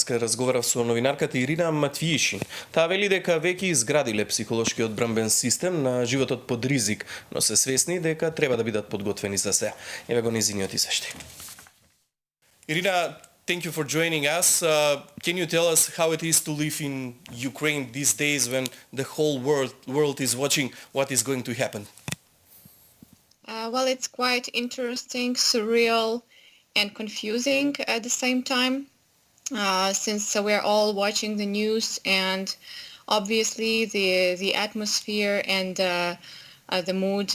Денеска разговарав со новинарката Ирина Матвијишин. Таа вели дека веќе изградиле психолошкиот брамбен систем на животот под ризик, но се свесни дека треба да бидат подготвени за се. Еве го незиниот извештај. Irina, thank you for joining us. Can you tell us how it is to live in Ukraine these days when the whole world is watching what is going to happen? Well, it's quite interesting, surreal, and confusing at the same time, since we're all watching the news, and obviously the atmosphere and the mood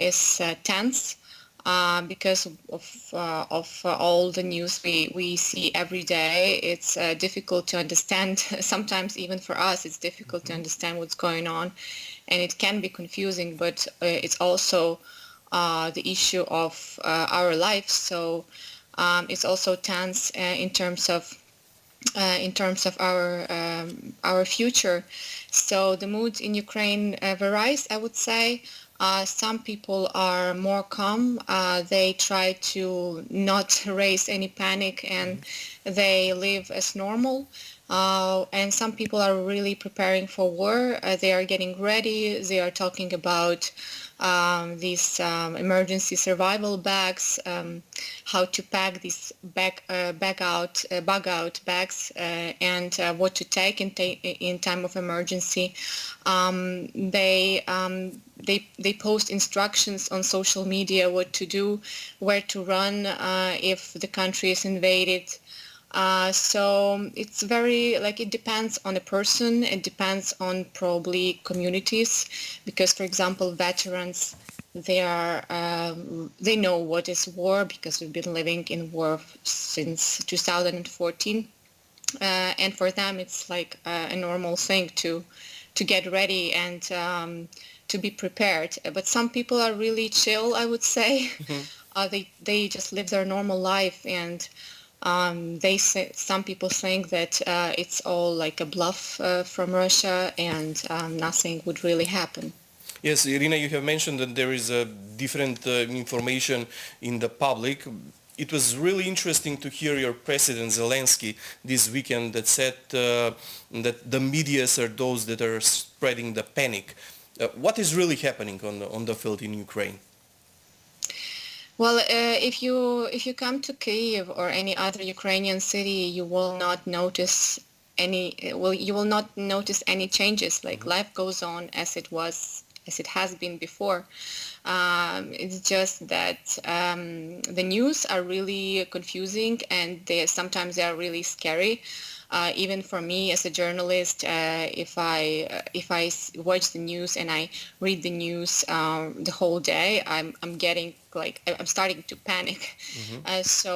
is tense. Because of all the news we see every day. It's difficult to understand. Sometimes even for us, it's difficult to understand what's going on, and it can be confusing. But it's also the issue of our lives. So it's also tense in terms of our future. So the mood in Ukraine varies, I would say. Some people are more calm. They try to not raise any panic and they live as normal. And some people are really preparing for war. They are getting ready. They are talking about these emergency survival bags, how to pack these bug out bags, and what to take in time of emergency. They post instructions on social media what to do, where to run if the country is invaded. So it's very, it depends on a person. It depends on probably communities, because, for example, veterans, they know what is war because we've been living in war since 2014. And for them, it's like a normal thing to get ready and to be prepared. But some people are really chill, I would say. Mm-hmm. They just live their normal life, and some people think that it's all like a bluff from Russia, and nothing would really happen. Yes, Irina, you have mentioned that there is a different information in the public. It was really interesting to hear your President Zelensky this weekend that said that the medias are those that are spreading the panic. What is really happening on the field in Ukraine? Well, if you come to Kyiv or any other Ukrainian city, you will not notice any changes. Like, life goes on as it has been before. It's just that the news are really confusing, and sometimes they are really scary. Even for me as a journalist, if I watch the news and I read the news the whole day, I'm starting to panic. Mm-hmm. So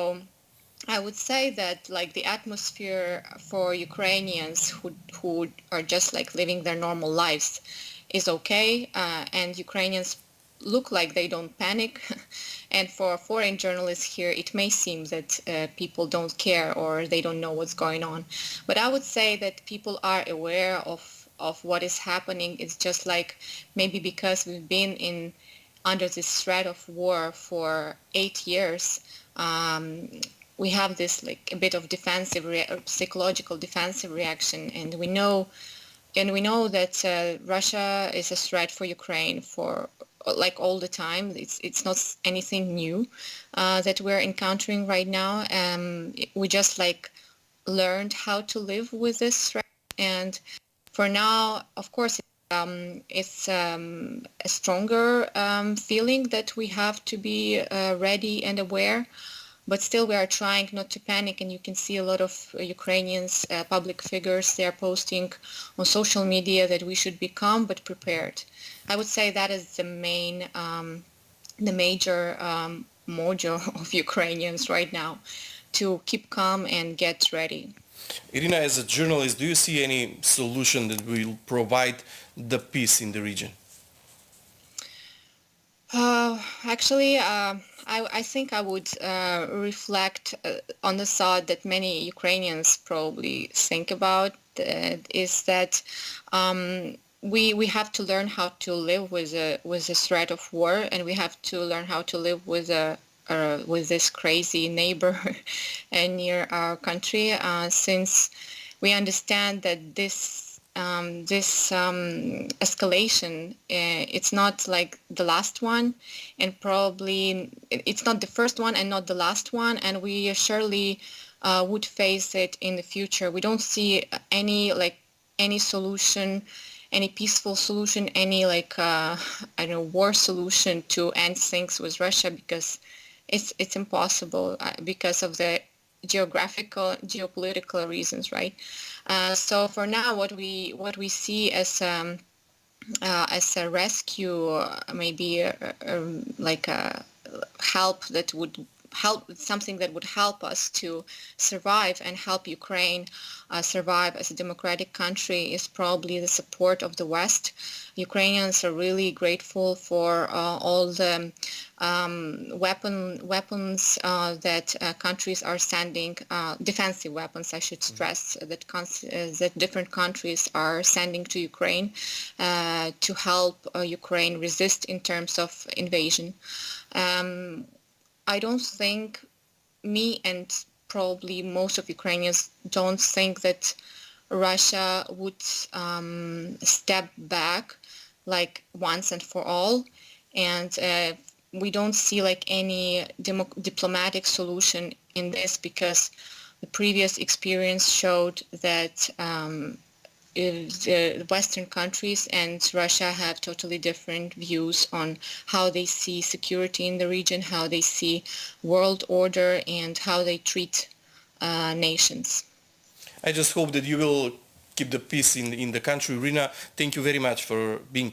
I would say that the atmosphere for Ukrainians who are just living their normal lives is okay, and Ukrainians look like they don't panic. And for foreign journalists here, it may seem that people don't care or they don't know what's going on. But I would say that people are aware of what is happening. It's just maybe because we've been under this threat of war for 8 years, we have this a bit of psychological defensive reaction, and we know that Russia is a threat for Ukraine for all the time. It's not anything new that we're encountering right now. We just learned how to live with this threat, and for now, of course, it's a stronger feeling that we have to be ready and aware. But still, we are trying not to panic, and you can see a lot of Ukrainians, public figures, they are posting on social media that we should be calm but prepared. I would say that is the major mojo of Ukrainians right now, to keep calm and get ready. Irina, as a journalist, do you see any solution that will provide the peace in the region? Actually, I think I would reflect on the thought that many Ukrainians probably think about, is that we have to learn how to live with the threat of war, and we have to learn how to live with with this crazy neighbor near our country, since we understand that this escalation, it's not like the last one, and probably it's not the first one and not the last one, and we surely would face it in the future. We don't see any solution, any peaceful solution, any war solution to end things with Russia, because it's impossible because of the geopolitical reasons, right? So for now, what we see as a rescue, maybe like a help that would help, something that would help us to survive and help Ukraine survive as a democratic country, is probably the support of the West. Ukrainians are really grateful for all the weapons that countries are sending, defensive weapons, I should stress, that different countries are sending to Ukraine to help Ukraine resist in terms of invasion. I don't think, me and probably most of Ukrainians don't think that Russia would step back like once and for all, and we don't see like any diplomatic solution in this, because the previous experience showed that the Western countries and Russia have totally different views on how they see security in the region, how they see world order, and how they treat nations. I just hope that you will keep the peace in the country. Irina, thank you very much for being